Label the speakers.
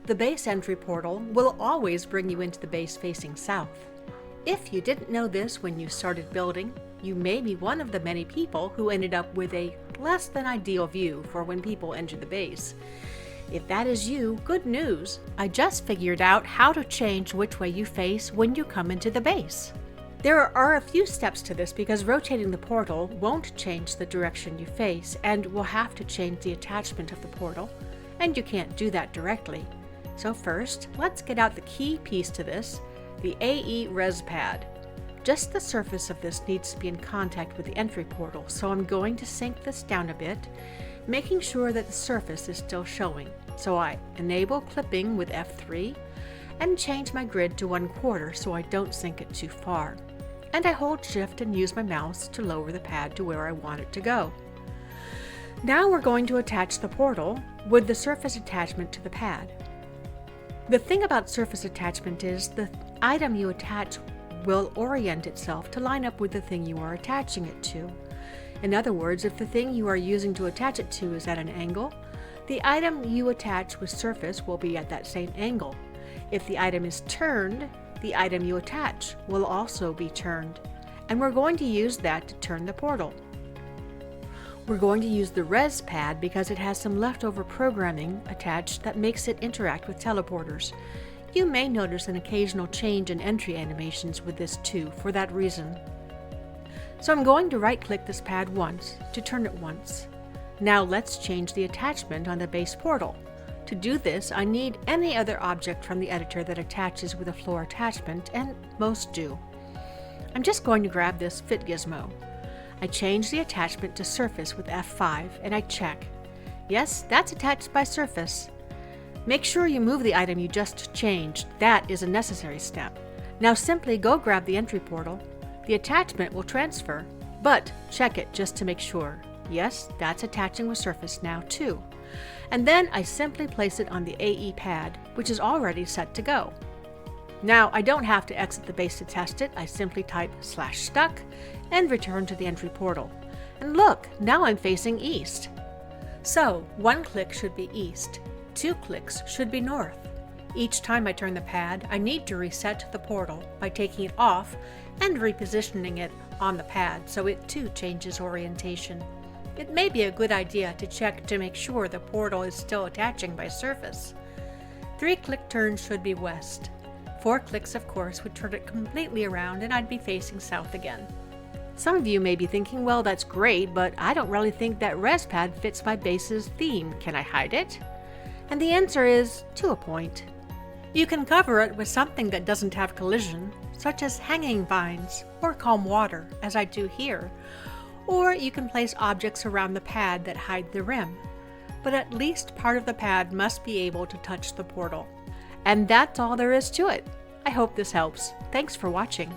Speaker 1: The base entry portal will always bring you into the base facing south. If you didn't know this when you started building, you may be one of the many people who ended up with a less than ideal view for when people enter the base. If that is you, good news! I just figured out how to change which way you face when you come into the base. There are a few steps to this because rotating the portal won't change the direction you face, and we'll have to change the attachment of the portal, and you can't do that directly. So first, let's get out the key piece to this, the AE Res Pad. Just the surface of this needs to be in contact with the entry portal, so I'm going to sink this down a bit, making sure that the surface is still showing. So I enable clipping with F3 and change my grid to 1/4 so I don't sink it too far. And I hold Shift and use my mouse to lower the pad to where I want it to go. Now we're going to attach the portal with the surface attachment to the pad. The thing about surface attachment is the item you attach will orient itself to line up with the thing you are attaching it to. In other words, if the thing you are using to attach it to is at an angle, the item you attach with surface will be at that same angle. If the item is turned, the item you attach will also be turned. And we're going to use that to turn the portal. We're going to use the Res Pad because it has some leftover programming attached that makes it interact with teleporters. You may notice an occasional change in entry animations with this too, for that reason. So I'm going to right-click this pad once to turn it once. Now let's change the attachment on the base portal. To do this, I need any other object from the editor that attaches with a floor attachment, and most do. I'm just going to grab this Fit Gizmo. I change the attachment to surface with F5 and I check. Yes, that's attached by surface. Make sure you move the item you just changed. That is a necessary step. Now simply go grab the entry portal. The attachment will transfer, but check it just to make sure. Yes, that's attaching with surface now too. And then I simply place it on the AE pad, which is already set to go. Now I don't have to exit the base to test it. I simply type /stuck and return to the entry portal. And look, now I'm facing east. So 1 click should be east, 2 clicks should be north. Each time I turn the pad, I need to reset the portal by taking it off and repositioning it on the pad so it too changes orientation. It may be a good idea to check to make sure the portal is still attaching by surface. 3 click turns should be west. 4 clicks, of course, would turn it completely around and I'd be facing south again. Some of you may be thinking, well, that's great, but I don't really think that Res Pad fits my base's theme. Can I hide it? And the answer is, to a point. You can cover it with something that doesn't have collision, such as hanging vines or calm water, as I do here. Or you can place objects around the pad that hide the rim. But at least part of the pad must be able to touch the portal. And that's all there is to it. I hope this helps. Thanks for watching.